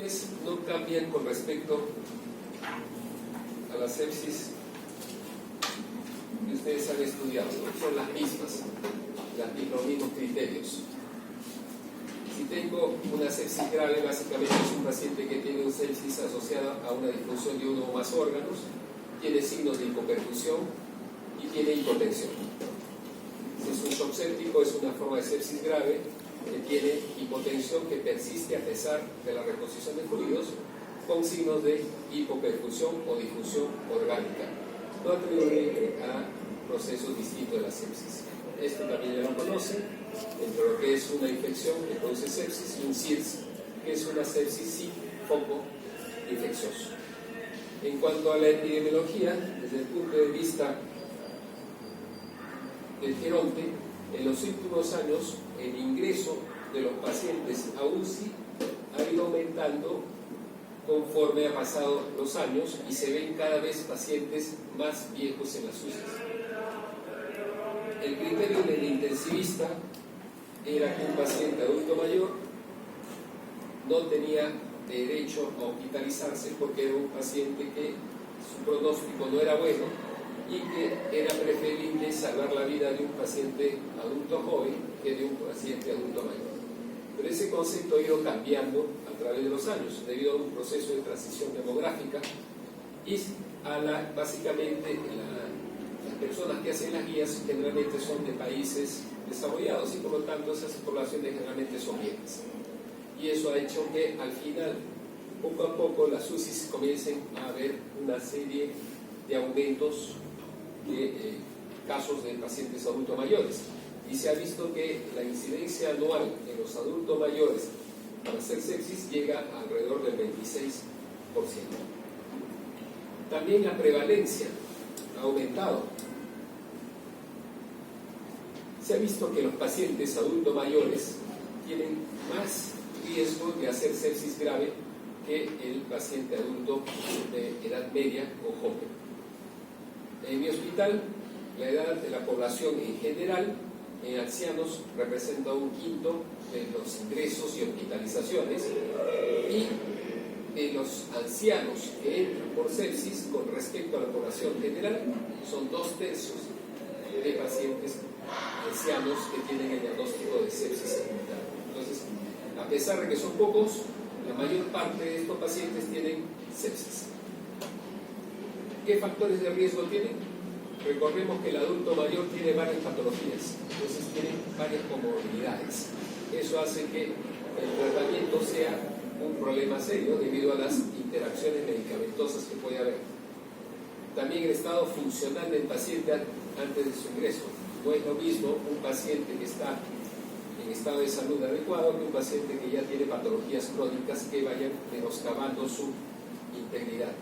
condiciones no cambian con respecto a la sepsis que ustedes han estudiado, ¿no? Son las mismas, los mismos criterios. Si tengo una sepsis grave, básicamente es un paciente que tiene una sepsis asociada a una disfunción de uno o más órganos, tiene signos de hipoperfusión y tiene hipotensión. Si es un shock séptico, es una forma de sepsis grave que tiene hipotensión que persiste a pesar de la reposición de fluidos, con signos de hipoperfusión o difusión orgánica, no atribuible a procesos distintos de la sepsis. Esto también ya lo conocen, entre lo que es una infección que produce sepsis y un SIRS, que es una sepsis sin foco infeccioso. En cuanto a la epidemiología, desde el punto de vista del geronte, en los últimos años el ingreso de los pacientes a UCI ha ido aumentando conforme han pasado los años y se ven cada vez pacientes más viejos en las UCI. El criterio del intensivista era que un paciente adulto mayor no tenía derecho a hospitalizarse porque era un paciente que su pronóstico no era bueno y que era preferible salvar la vida de un paciente adulto joven que de un paciente adulto mayor. Pero ese concepto ha ido cambiando a través de los años debido a un proceso de transición demográfica y a básicamente las personas que hacen las guías generalmente son de países desarrollados y por lo tanto esas poblaciones generalmente son viejas. Y eso ha hecho que al final, poco a poco, las UCIs comiencen a haber una serie de aumentos de casos de pacientes adultos mayores. Y se ha visto que la incidencia anual en los adultos mayores para hacer sepsis llega a alrededor del 26%. También la prevalencia ha aumentado. Se ha visto que los pacientes adultos mayores tienen más riesgo de hacer sepsis grave que el paciente adulto de edad media o joven. En mi hospital, la edad de la población en general, en ancianos, representa 1/5 de los ingresos y hospitalizaciones, y en los ancianos que entran por sepsis, con respecto a la población general, son 2/3 de pacientes ancianos que tienen el diagnóstico de sepsis simultánea. Entonces, a pesar de que son pocos, la mayor parte de estos pacientes tienen sepsis. ¿Qué factores de riesgo tienen? Recordemos que el adulto mayor tiene varias patologías, entonces tiene varias comorbilidades. Eso hace que el tratamiento sea un problema serio debido a las interacciones medicamentosas que puede haber. También el estado funcional del paciente antes de su ingreso. No es lo mismo un paciente que está en estado de salud adecuado que un paciente que ya tiene patologías crónicas que vayan menoscabando su integridad.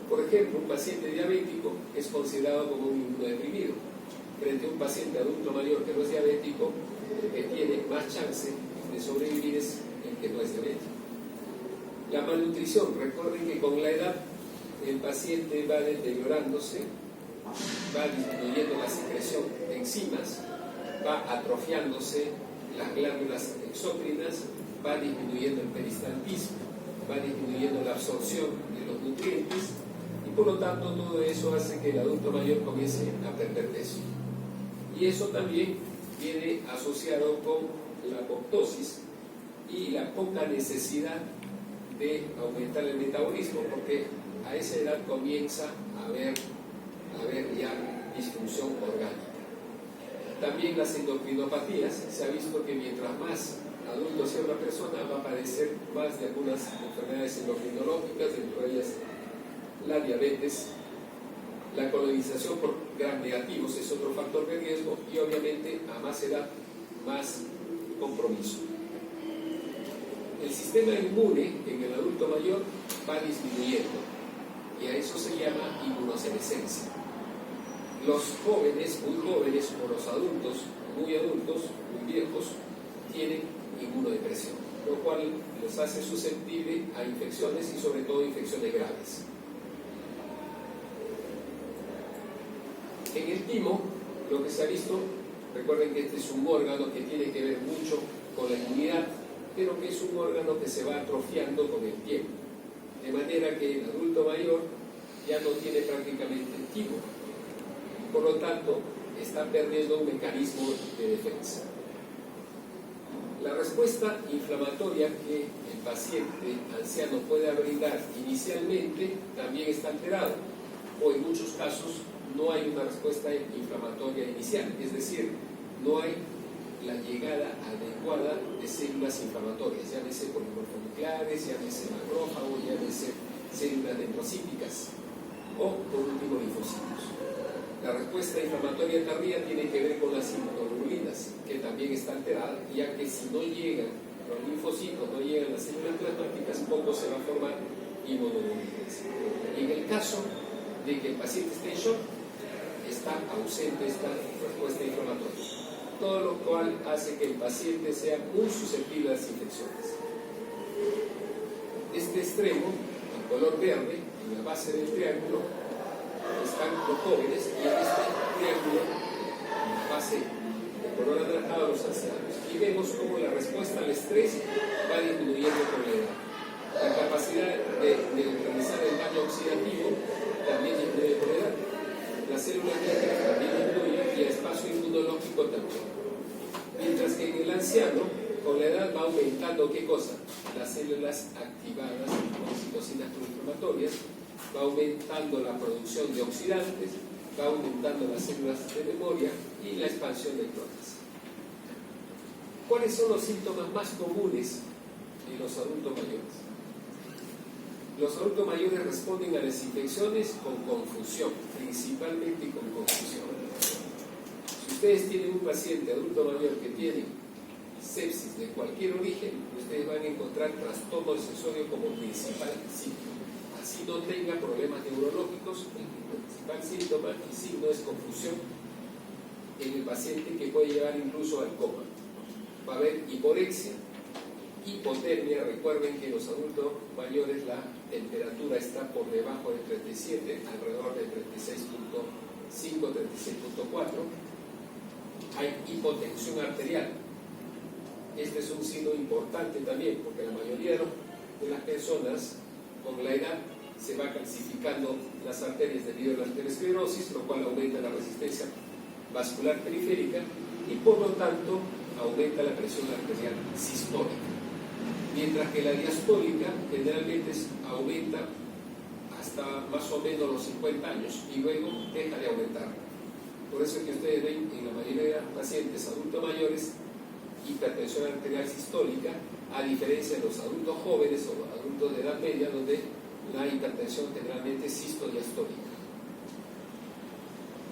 Por ejemplo, un paciente diabético es considerado como un inmunodeprimido frente a un paciente adulto mayor que no es diabético, que tiene más chance de sobrevivir es el que no es diabético. La malnutrición, recuerden que con la edad el paciente va deteriorándose, va disminuyendo la secreción de enzimas, va atrofiándose las glándulas exócrinas, va disminuyendo el peristaltismo, va disminuyendo la absorción de los nutrientes y por lo tanto todo eso hace que el adulto mayor comience a perder peso. Y eso también viene asociado con la apoptosis y la poca necesidad de aumentar el metabolismo, porque a esa edad comienza a haber ya disfunción orgánica. También las endocrinopatías, se ha visto que mientras más adulto sea una persona va a padecer más de algunas enfermedades endocrinológicas, entre ellas la diabetes, la colonización por gram negativos es otro factor de riesgo y obviamente a más edad, más compromiso. El sistema inmune en el adulto mayor va disminuyendo y a eso se llama inmunosenescencia. Los jóvenes, muy jóvenes, o los adultos, muy viejos, tienen inmunodepresión, lo cual los hace susceptibles a infecciones y sobre todo infecciones graves. En el timo, lo que se ha visto, recuerden que este es un órgano que tiene que ver mucho con la inmunidad, pero que es un órgano que se va atrofiando con el tiempo, de manera que el adulto mayor ya no tiene prácticamente timo, por lo tanto está perdiendo un mecanismo de defensa. La respuesta inflamatoria que el paciente anciano puede brindar inicialmente también está alterada, o en muchos casos no hay una respuesta inflamatoria inicial, es decir, no hay la llegada adecuada de células inflamatorias, llámese polimorfonucleares, llámese macrófagos, llámese células dendrocíticas o, por último, linfocitos. La respuesta inflamatoria tardía tiene que ver con las inmunoglobulinas, que también está alterada, ya que si no llegan los linfocitos, no llegan las células plasmáticas, poco se va a formar inmunoglobulinas. En el caso de que el paciente esté en shock, está ausente esta respuesta inflamatoria, todo lo cual hace que el paciente sea muy susceptible a las infecciones. Este extremo, en color verde, en la base del triángulo, están los jóvenes, y en este triángulo, en la base de color anaranjado, los ancianos. Y vemos cómo la respuesta al estrés va disminuyendo con la edad. La capacidad de neutralizar el daño oxidativo también disminuye con la edad. Las células negras también disminuyen y el espacio inmunológico también. Mientras que en el anciano, con la edad va aumentando, ¿qué cosa? Las células activadas con citocinas proinflamatorias, va aumentando la producción de oxidantes, va aumentando las células de memoria y la expansión de clonas. ¿Cuáles son los síntomas más comunes en los adultos mayores? Los adultos mayores responden a las infecciones con confusión, principalmente con confusión. Si ustedes tienen un paciente adulto mayor que tiene sepsis de cualquier origen, ustedes van a encontrar trastorno sensorio como principal síntoma. Así no tenga problemas neurológicos, el principal síntoma y signo es confusión en el paciente, que puede llevar incluso al coma. Va a haber hiporexia, hipotermia. Recuerden que en los adultos mayores la temperatura está por debajo de 37, alrededor de 36.5, 36.4. Hay hipotensión arterial. Este es un signo importante también, porque la mayoría de las personas con la edad se va calcificando las arterias debido a la arteriosclerosis, lo cual aumenta la resistencia vascular periférica y por lo tanto aumenta la presión arterial sistólica. Mientras que la diastólica generalmente aumenta hasta más o menos los 50 años y luego deja de aumentar. Por eso es que ustedes ven en la mayoría de los pacientes adultos mayores hipertensión arterial sistólica, a diferencia de los adultos jóvenes o adultos de edad media, donde la hipertensión generalmente es sistodiastólica.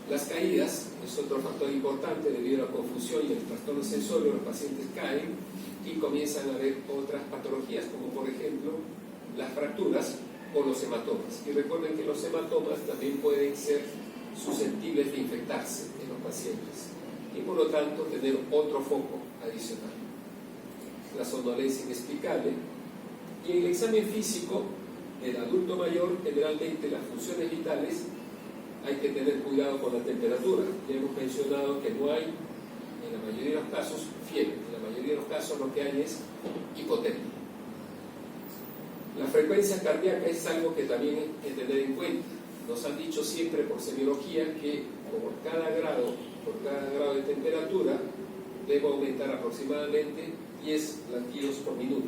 Las caídas es otro factor importante debido a la confusión y el trastorno sensorio. Los pacientes caen y comienzan a haber otras patologías, como por ejemplo las fracturas o los hematomas. Y recuerden que los hematomas también pueden ser susceptibles de infectarse en los pacientes y por lo tanto tener otro foco adicional. La somnolencia inexplicable. Y en el examen físico del adulto mayor, generalmente las funciones vitales, hay que tener cuidado con la temperatura. Ya hemos mencionado que no hay, en la mayoría de los casos, fiebre. En la mayoría de los casos lo que hay es hipotermia. La frecuencia cardíaca es algo que también hay que tener en cuenta. Nos han dicho siempre por semiología que por cada grado de temperatura debe aumentar aproximadamente 10 latidos por minuto.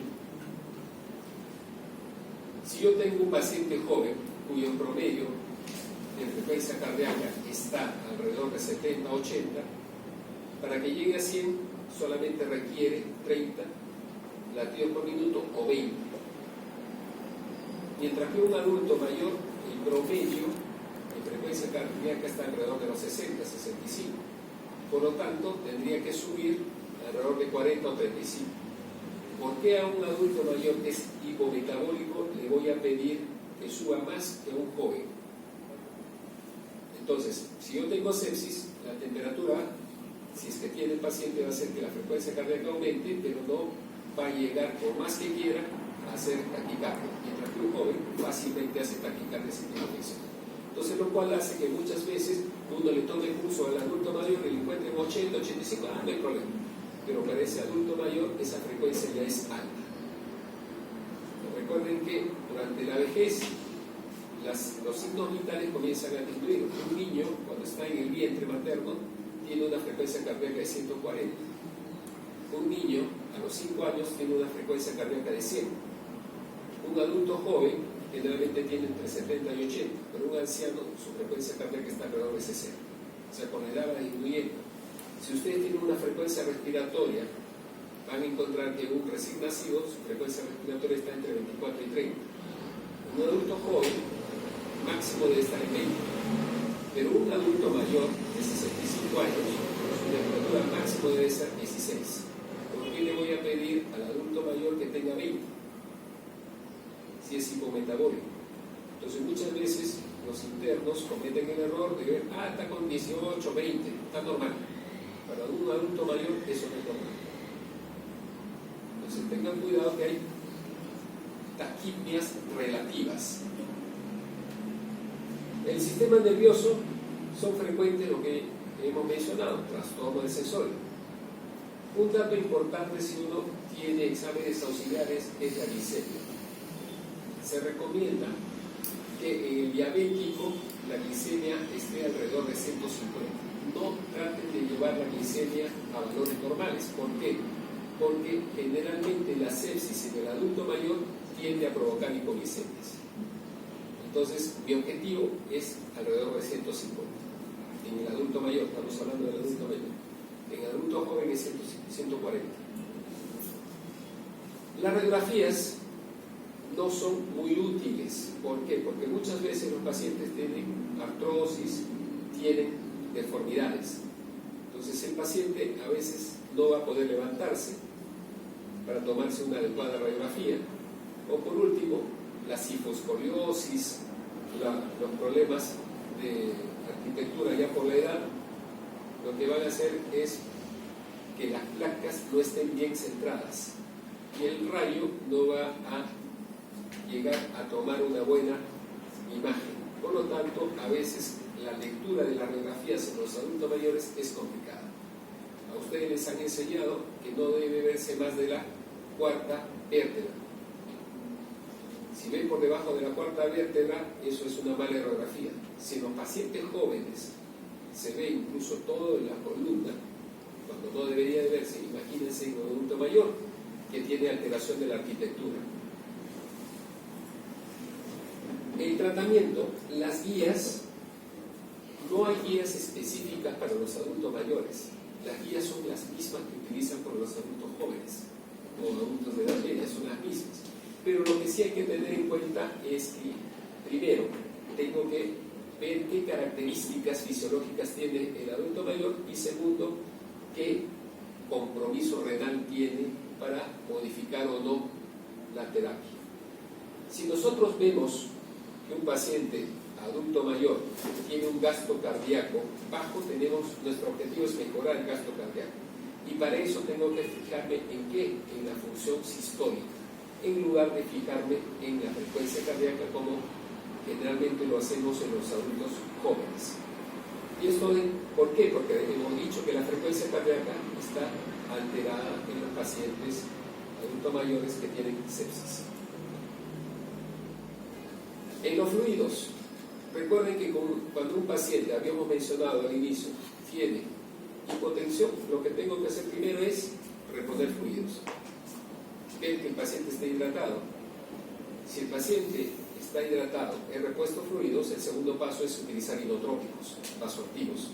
Si yo tengo un paciente joven cuyo promedio de frecuencia cardíaca está alrededor de 70, 80, para que llegue a 100 solamente requiere 30 latidos por minuto o 20. Mientras que un adulto mayor, el promedio de frecuencia cardíaca está alrededor de los 60, 65. Por lo tanto, tendría que subir alrededor de 40 o 35. ¿Por qué a un adulto mayor que es hipometabólico le voy a pedir que suba más que a un joven? Entonces, si yo tengo sepsis, la temperatura, si es que tiene el paciente, va a hacer que la frecuencia cardíaca aumente, pero no va a llegar, por más que quiera, a hacer taquicardia. Mientras que un joven fácilmente hace taquicardia sin infección. Entonces, lo cual hace que muchas veces uno le tome el pulso al adulto mayor y le encuentre en 80, 85, no hay problema. pero para ese adulto mayor esa frecuencia ya es alta. Recuerden que durante la vejez los signos vitales comienzan a disminuir. Un niño, cuando está en el vientre materno, tiene una frecuencia cardíaca de 140. Un niño a los 5 años tiene una frecuencia cardíaca de 100. Un adulto joven generalmente tiene entre 70 y 80, pero un anciano su frecuencia cardíaca está alrededor de 60. O sea, con la edad va disminuyendo. Si ustedes tienen una frecuencia respiratoria, van a encontrar que un recién nacido su frecuencia respiratoria está entre 24 y 30. Un adulto joven máximo debe estar en 20, pero un adulto mayor de 65 años su temperatura máximo debe ser 16. ¿Por qué le voy a pedir al adulto mayor que tenga 20? Si es hipometabólico. Entonces muchas veces los internos cometen el error de ver, está con 18, 20, está normal. Para un adulto mayor eso no es normal. Entonces tengan cuidado que hay taquipnias relativas. El sistema nervioso son frecuentes lo que hemos mencionado, trastorno del sensorio. Un dato importante si uno tiene exámenes auxiliares es la glicemia. Se recomienda que en el diabético la glicemia esté alrededor de 150. No traten de llevar la glicemia a valores normales. ¿Por qué? Porque generalmente la sepsis en el adulto mayor tiende a provocar hipoglicemias. Entonces, mi objetivo es alrededor de 150. En el adulto mayor, estamos hablando del adulto mayor. En el adulto joven es 140. Las radiografías no son muy útiles. ¿Por qué? Porque muchas veces los pacientes tienen artrosis, tienen deformidades. Entonces el paciente a veces no va a poder levantarse para tomarse una adecuada radiografía. O por último, la cifoscoliosis, los problemas de arquitectura ya por la edad, lo que van a hacer es que las placas no estén bien centradas y el rayo no va a llegar a tomar una buena imagen. Por lo tanto, a veces la lectura de las radiografías en los adultos mayores es complicada. A ustedes les han enseñado que no debe verse más de la cuarta vértebra. Si ven por debajo de la cuarta vértebra, eso es una mala radiografía. Si en los pacientes jóvenes se ve incluso todo en la columna, cuando no debería de verse, imagínense en un adulto mayor que tiene alteración de la arquitectura. El tratamiento, las guías, no hay guías específicas para los adultos mayores. Las guías son las mismas que utilizan para los adultos jóvenes o adultos de edad media, son las mismas. Pero lo que sí hay que tener en cuenta es que, primero, tengo que ver qué características fisiológicas tiene el adulto mayor y segundo, qué compromiso renal tiene para modificar o no la terapia. Si nosotros vemos que un paciente adulto mayor tiene un gasto cardíaco bajo, nuestro objetivo es mejorar el gasto cardíaco. Y para eso tengo que fijarme en qué, en la función sistólica, en lugar de fijarme en la frecuencia cardíaca como generalmente lo hacemos en los adultos jóvenes. ¿Y esto por qué? Porque hemos dicho que la frecuencia cardíaca está alterada en los pacientes adultos mayores que tienen sepsis. En los fluidos, recuerden que cuando un paciente, habíamos mencionado al inicio, tiene hipotensión, lo que tengo que hacer primero es reponer fluidos. Ver que el paciente esté hidratado. Si el paciente está hidratado, he repuesto fluidos, el segundo paso es utilizar inotrópicos, vasoactivos.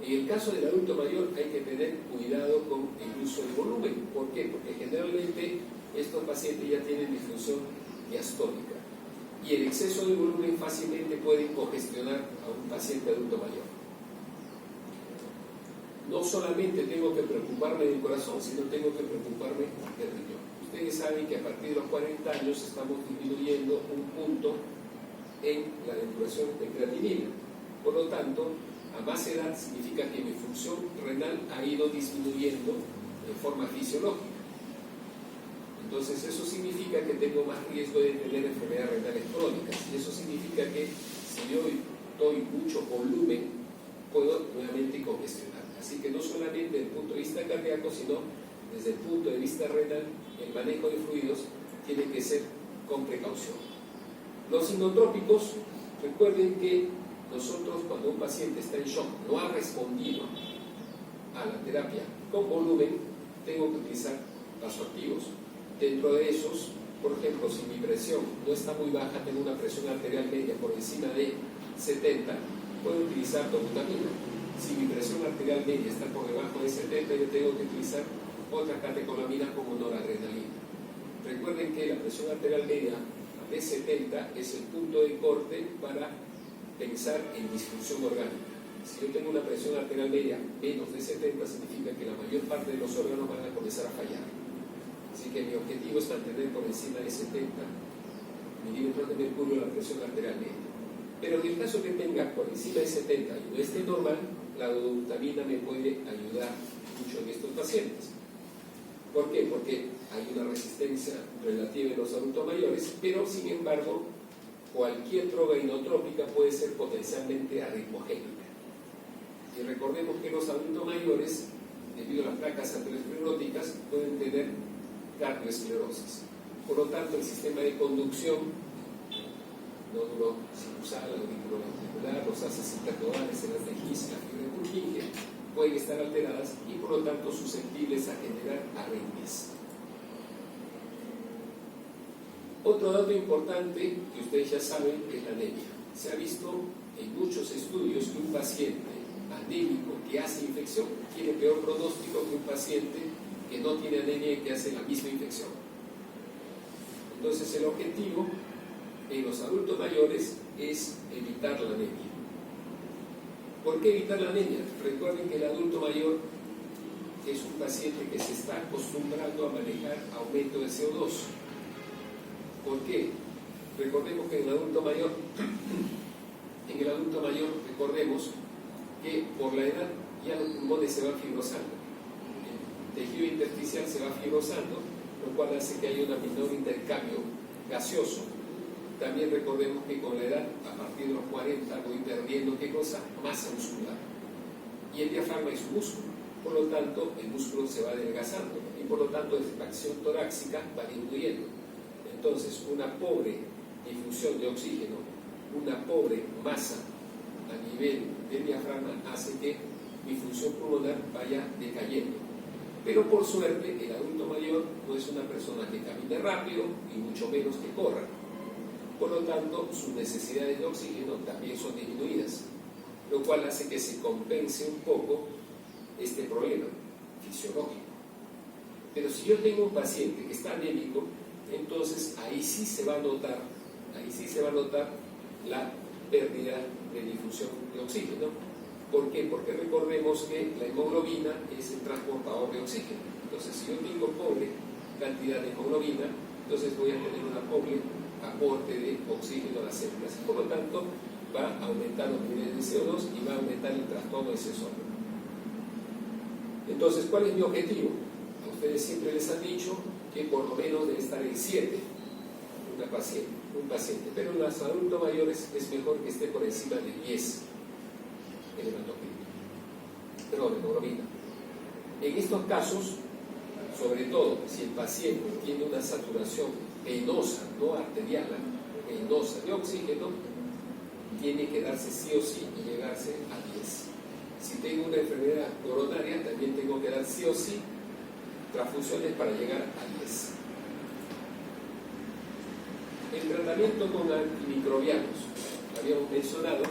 En el caso del adulto mayor hay que tener cuidado con el uso del volumen. ¿Por qué? Porque generalmente estos pacientes ya tienen disfunción diastólica y el exceso de volumen fácilmente puede congestionar a un paciente adulto mayor. No solamente tengo que preocuparme del corazón, sino tengo que preocuparme del riñón. Ustedes saben que a partir de los 40 años estamos disminuyendo un punto en la depuración de creatinina. Por lo tanto, a más edad significa que mi función renal ha ido disminuyendo de forma fisiológica. Entonces eso significa que tengo más riesgo de tener enfermedades renales crónicas. Y eso significa que si yo doy mucho volumen, puedo nuevamente congestionar. Así que no solamente desde el punto de vista cardíaco, sino desde el punto de vista renal, el manejo de fluidos tiene que ser con precaución. Los inotrópicos, recuerden que nosotros cuando un paciente está en shock, no ha respondido a la terapia con volumen, tengo que utilizar vasoactivos. Dentro de esos, por ejemplo, si mi presión no está muy baja, tengo una presión arterial media por encima de 70, puedo utilizar dobutamina. Si mi presión arterial media está por debajo de 70, yo tengo que utilizar otra catecolamina como noradrenalina. Recuerden que la presión arterial media de 70 es el punto de corte para pensar en disfunción orgánica. Si yo tengo una presión arterial media menos de 70, significa que la mayor parte de los órganos van a comenzar a fallar. Así que mi objetivo es mantener por encima de 70 milímetros de mercurio la presión arterial media. Pero en el caso que tenga por encima de 70 y no esté normal, la dobutamina me puede ayudar mucho en estos pacientes. ¿Por qué? Porque hay una resistencia relativa en los adultos mayores, pero sin embargo, cualquier droga inotrópica puede ser potencialmente arritmogénica. Y recordemos que los adultos mayores, debido a las placas ateroscleróticas, pueden tener cardioesclerosis. Por lo tanto, el sistema de conducción, nódulo sinusal, auriculoventricular, los haces intercordales, el ATGIS, la fibra Purkinje, pueden estar alteradas y por lo tanto susceptibles a generar arritmias. Otro dato importante que ustedes ya saben es la anemia. Se ha visto en muchos estudios que un paciente anémico que hace infección tiene peor pronóstico que un paciente que no tiene anemia y que hace la misma infección. Entonces el objetivo en los adultos mayores es evitar la anemia. ¿Por qué evitar la anemia? Recuerden que el adulto mayor es un paciente que se está acostumbrando a manejar aumento de CO2. ¿Por qué? Recordemos que en el adulto mayor, recordemos que por la edad ya los pulmones se van fibrosando, el tejido intersticial se va fibrosando, lo cual hace que haya un menor intercambio gaseoso. También recordemos que con la edad, a partir de los 40, voy perdiendo ¿qué cosa? Masa muscular. Y el diafragma es un músculo, por lo tanto el músculo se va adelgazando y por lo tanto la expansión torácica va disminuyendo. Entonces, una pobre difusión de oxígeno, una pobre masa a nivel del diafragma hace que mi función pulmonar vaya decayendo. Pero por suerte, el adulto mayor no es una persona que camine rápido y mucho menos que corra. Por lo tanto, sus necesidades de oxígeno también son disminuidas, lo cual hace que se compense un poco este problema fisiológico. Pero si yo tengo un paciente que está anémico, entonces ahí sí se va a notar la pérdida de difusión de oxígeno. ¿Por qué? Porque recordemos que la hemoglobina es el transportador de oxígeno. Entonces, si yo tengo pobre cantidad de hemoglobina, entonces voy a tener una pobre aporte de oxígeno a las células y por lo tanto va a aumentar los niveles de CO2 y va a aumentar el trastorno excesório. Entonces, ¿cuál es mi objetivo? A ustedes siempre les han dicho que por lo menos debe estar en 7 un paciente, pero en los adultos mayores es mejor que esté por encima de 10 hemoglobina. En estos casos, sobre todo si el paciente tiene una saturación venosa, no arterial, venosa de oxígeno, tiene que darse sí o sí y llegarse a 10. Si tengo una enfermedad coronaria, también tengo que dar sí o sí transfusiones para llegar a 10. El tratamiento con antimicrobianos. Habíamos mencionado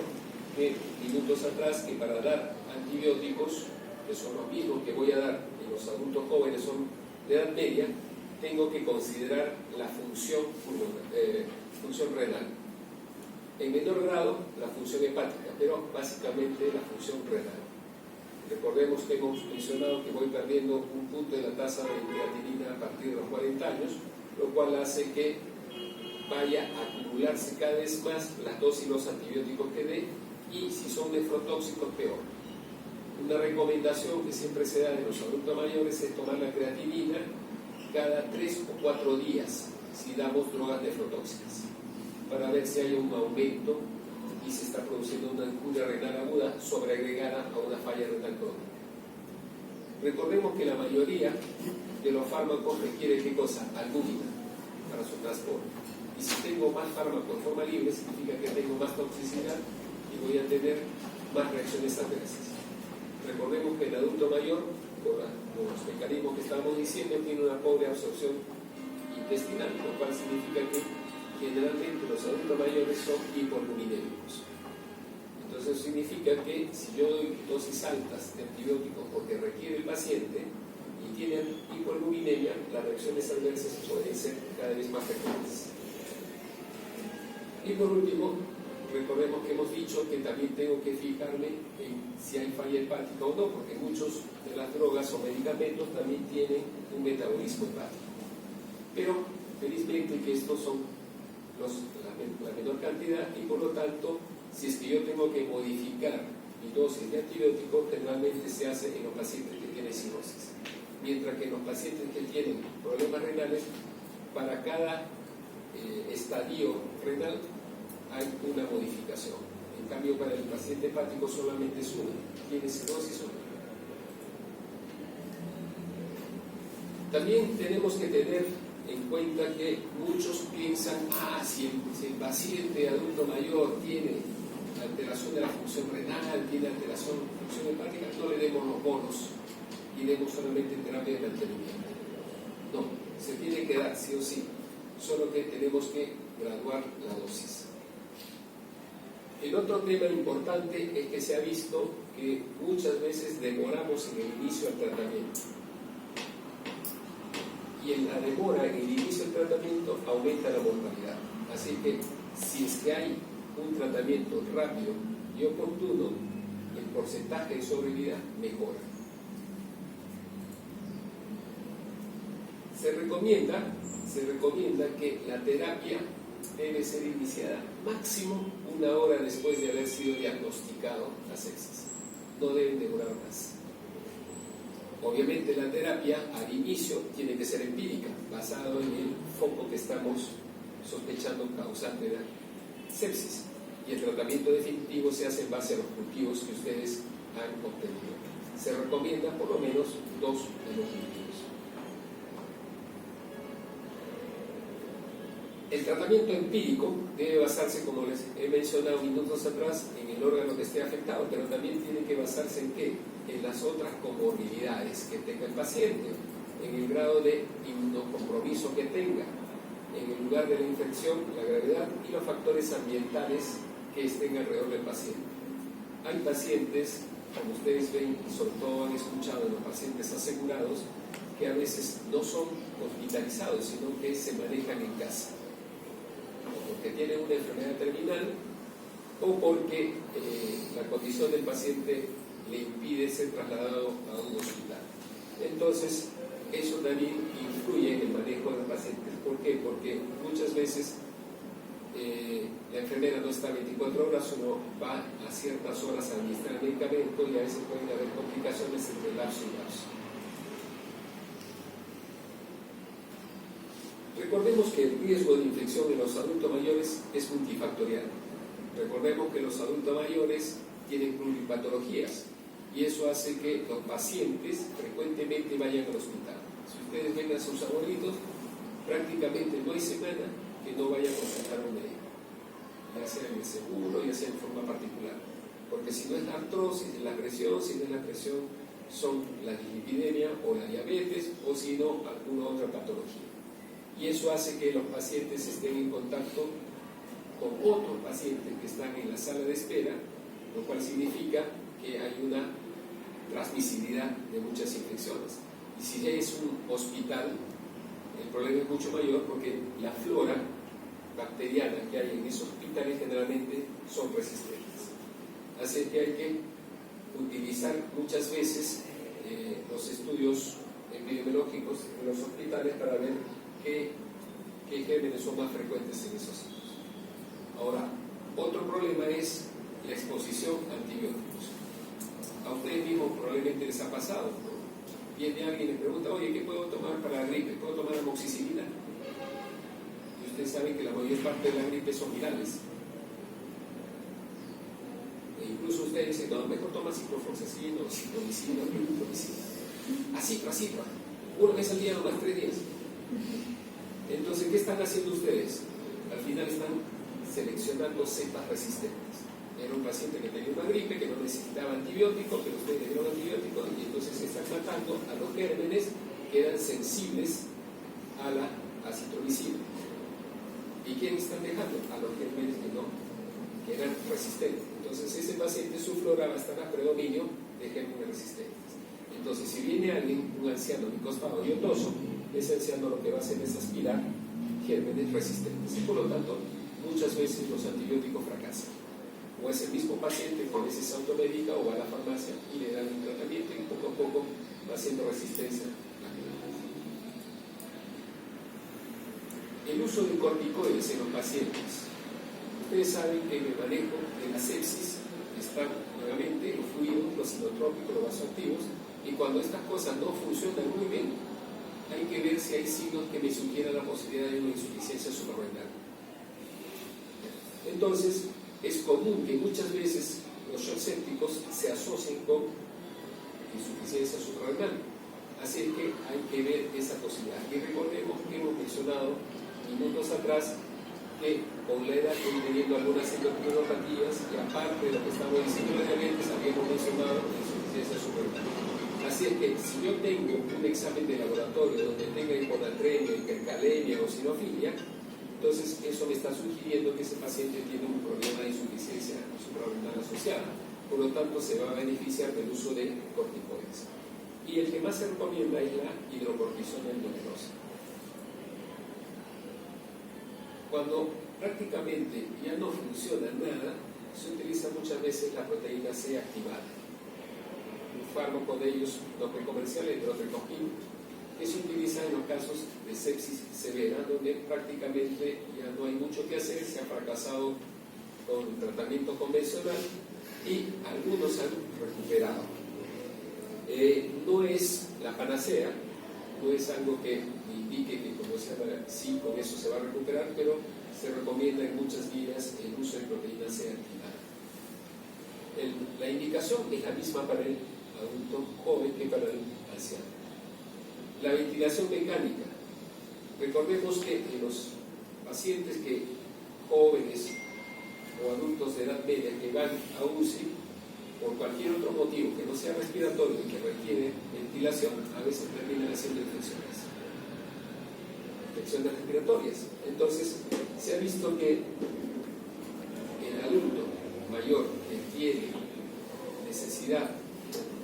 que minutos atrás que para dar antibióticos, que son los mismos que voy a dar en los adultos jóvenes, son de edad media, tengo que considerar la función renal. En menor grado, la función hepática, pero básicamente la función renal. Recordemos que hemos mencionado que voy perdiendo un punto de la tasa de creatinina a partir de los 40 años, lo cual hace que vaya a acumularse cada vez más las dosis de los antibióticos que dé, y si son nefrotóxicos, peor. Una recomendación que siempre se da en los adultos mayores es tomar la creatinina cada 3 o 4 días si damos drogas nefrotóxicas, para ver si hay un aumento y se está produciendo una injuria renal aguda sobreagregada a una falla renal crónica. Recordemos que la mayoría de los fármacos requiere ¿qué cosa? Albúmina para su transporte. Y si tengo más fármacos en forma libre, significa que tengo más toxicidad y voy a tener más reacciones adversas. Recordemos que el adulto mayor, por los mecanismos que estábamos diciendo, tiene una pobre absorción intestinal, lo cual significa que generalmente los adultos mayores son hiporluminémicos. Entonces eso significa que si yo doy dosis altas de antibióticos porque requiere el paciente y tiene hiporluminemia, las reacciones adversas pueden ser cada vez más frecuentes. Y por último, recordemos que hemos dicho que también tengo que fijarme en si hay falla hepática o no, porque muchos de las drogas o medicamentos también tienen un metabolismo hepático. Pero felizmente que estos son la menor cantidad y por lo tanto, si es que yo tengo que modificar mi dosis de antibiótico, generalmente se hace en los pacientes que tienen cirrosis. Mientras que en los pacientes que tienen problemas renales, para cada estadio renal hay una modificación. En cambio, para el paciente hepático solamente es una. ¿Tiene cirrosis o no? También tenemos que tener en cuenta que muchos piensan, si el paciente adulto mayor tiene alteración de la función renal, tiene alteración de la función hepática, no le demos los bonos y demos solamente terapia de mantenimiento. No, se tiene que dar sí o sí, solo que tenemos que graduar la dosis. El otro tema importante es que se ha visto que muchas veces demoramos en el inicio del tratamiento. Y en la demora en el inicio del tratamiento aumenta la mortalidad. Así que si es que hay un tratamiento rápido y oportuno, el porcentaje de sobrevida mejora. Se recomienda que la terapia debe ser iniciada máximo 1 hora después de haber sido diagnosticado la sepsis. No deben demorar más. Obviamente la terapia al inicio tiene que ser empírica, basado en el foco que estamos sospechando causante de la sepsis. Y el tratamiento definitivo se hace en base a los cultivos que ustedes han obtenido. Se recomienda por lo menos 2 de los cultivos. El tratamiento empírico debe basarse, como les he mencionado minutos atrás, en el órgano que esté afectado, pero también tiene que basarse en ¿qué? En las otras comorbilidades que tenga el paciente, en el grado de inmunocompromiso que tenga, en el lugar de la infección, la gravedad y los factores ambientales que estén alrededor del paciente. Hay pacientes, como ustedes ven, y sobre todo han escuchado de los pacientes asegurados, que a veces no son hospitalizados, sino que se manejan en casa, o porque tienen una enfermedad terminal, o porque la condición del paciente le impide ser trasladado a un hospital. Entonces, eso también influye en el manejo de los pacientes. ¿Por qué? Porque muchas veces la enfermera no está 24 horas, sino va a ciertas horas a administrar el medicamento y a veces pueden haber complicaciones entre lapso y lapso. Recordemos que el riesgo de infección en los adultos mayores es multifactorial. Recordemos que los adultos mayores tienen pluripatologías y eso hace que los pacientes frecuentemente vayan al hospital. Si ustedes ven a sus abuelitos, prácticamente no hay semana que no vaya a consultar a un médico, ya sea en el seguro, ya sea en forma particular, porque si no es la artrosis, es la presión, si no es la presión son la dislipidemia o la diabetes, o si no alguna otra patología. Y eso hace que los pacientes estén en contacto con otros pacientes que están en la sala de espera, lo cual significa que hay una transmisibilidad de muchas infecciones. Y si ya es un hospital, el problema es mucho mayor porque la flora bacteriana que hay en esos hospitales generalmente son resistentes. Así que hay que utilizar muchas veces los estudios epidemiológicos en los hospitales para ver qué gérmenes son más frecuentes en esos sitios. Ahora, otro problema es la exposición a antibióticos. A ustedes mismos probablemente les ha pasado, ¿no? Viene alguien y les pregunta, oye, ¿qué puedo tomar para la gripe? ¿Puedo tomar amoxicilina? Y ustedes saben que la mayor parte de la gripe son virales. E incluso ustedes dicen, no, mejor toma ciprofloxacina o cipromicina o rifampicina. Así, una vez al día, nomás 3 días. Entonces, ¿qué están haciendo ustedes? Al final están seleccionando cepas resistentes. Era un paciente que tenía una gripe, que no necesitaba antibiótico, pero ustedes le dieron antibiótico y entonces están matando a los gérmenes que eran sensibles a la acitromicina. ¿Y quién están dejando? A los gérmenes que eran resistentes. Entonces ese paciente, su flora va a estar a predominio de gérmenes resistentes. Entonces, si viene alguien, un anciano micostado y otoso, ese anciano lo que va a hacer es aspirar gérmenes resistentes. Y por lo tanto, muchas veces los antibióticos fracasan. O es el mismo paciente que a veces se automedica o va a la farmacia y le dan un tratamiento y poco a poco va haciendo resistencia. El uso de corticoides en los pacientes. Ustedes saben que en el manejo de la sepsis están nuevamente los fluidos, los inotrópicos, los vasoactivos, y cuando estas cosas no funcionan muy bien, hay que ver si hay signos que me sugieran la posibilidad de una insuficiencia suprarrenal. Entonces, es común que muchas veces los shock sépticos se asocien con insuficiencia suprarrenal. Así que hay que ver esa posibilidad. Y recordemos que hemos mencionado minutos atrás que con la edad estoy teniendo algunas endocrinopatía y aparte de lo que estamos diciendo de diabetes, habíamos mencionado la insuficiencia suprarrenal. Así es que si yo tengo un examen de laboratorio donde tenga hiponatremia, hipercalemia o sinofilia, entonces eso me está sugiriendo que ese paciente tiene un problema de insuficiencia suprarrenal asociada. Por lo tanto, se va a beneficiar del uso de corticoides. Y el que más se recomienda es la hidrocortisona endovenosa. Cuando prácticamente ya no funciona nada, se utiliza muchas veces la proteína C activada. Un fármaco de ellos, no comercial, el protecoquín, que se utiliza en los casos de sepsis severa, donde prácticamente ya no hay mucho que hacer, se ha fracasado con tratamiento convencional y algunos han recuperado. No es la panacea, no es algo que indique que como se llama, sí, con eso se va a recuperar, pero se recomienda en muchas guías el uso de proteína C activada. La indicación es la misma para el adulto joven que para el anciano. La ventilación mecánica. Recordemos que en los pacientes jóvenes o adultos de edad media que van a UCI por cualquier otro motivo que no sea respiratorio y que requiere ventilación, a veces terminan haciendo infecciones respiratorias. Entonces, se ha visto que el adulto mayor que tiene necesidad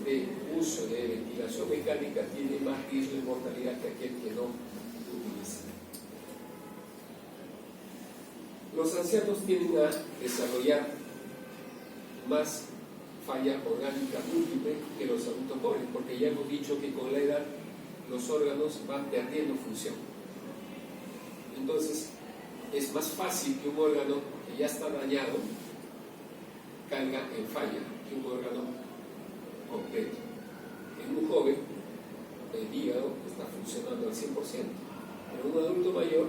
de uso de ventilación mecánica tiene más riesgo de mortalidad que aquel que no utiliza. Los ancianos tienden a desarrollar más falla orgánica múltiple que los adultos jóvenes, porque ya hemos dicho que con la edad los órganos van perdiendo función. Entonces, es más fácil que un órgano que ya está dañado caiga en falla que un órgano completo. En un joven, el hígado está funcionando al 100%, pero en un adulto mayor,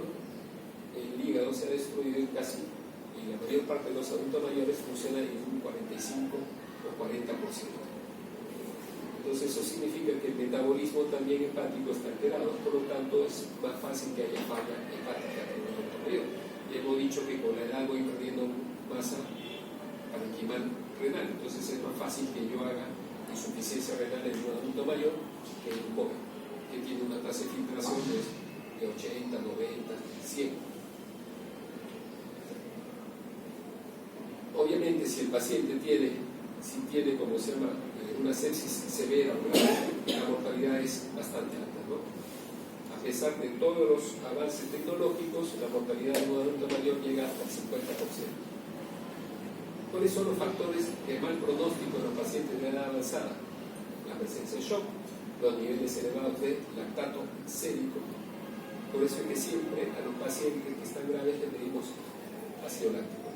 el hígado se ha destruido casi, y la mayor parte de los adultos mayores funciona en un 45 o 40%. Entonces eso significa que el metabolismo también hepático está alterado, por lo tanto es más fácil que haya falla hepática en un adulto mayor. Y hemos dicho que con la edad voy perdiendo masa parenquimal renal, entonces es más fácil que yo haga insuficiencia renal en un adulto mayor que en un joven, que tiene una tasa de filtración de 80, 90, 100. Obviamente, si el paciente tiene como se llama, una sepsis severa, la mortalidad es bastante alta, ¿no? A pesar de todos los avances tecnológicos, la mortalidad de un adulto mayor llega hasta el 50%. ¿Cuáles son los factores de mal pronóstico en los pacientes de edad avanzada? La presencia de shock, los niveles elevados de lactato sérico. Por eso es que siempre a los pacientes que están graves les pedimos ácido láctico.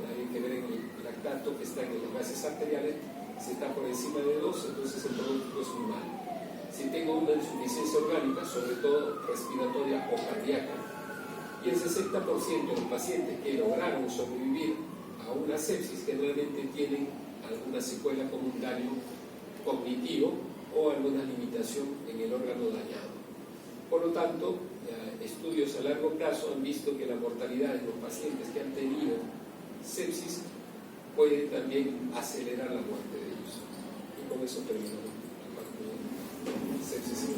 Hay que ver en el lactato que está en los gases arteriales, si está por encima de 2, entonces el pronóstico es muy malo. Si tengo una insuficiencia orgánica, sobre todo respiratoria o cardíaca, y el 60% de los pacientes que lograron sobrevivir a una sepsis generalmente tienen alguna secuela como un daño cognitivo o o alguna limitación en el órgano dañado. Por lo tanto, estudios a largo plazo han visto que la mortalidad en los pacientes que han tenido sepsis puede también acelerar la muerte de ellos. Y con eso termino la parte de sepsis.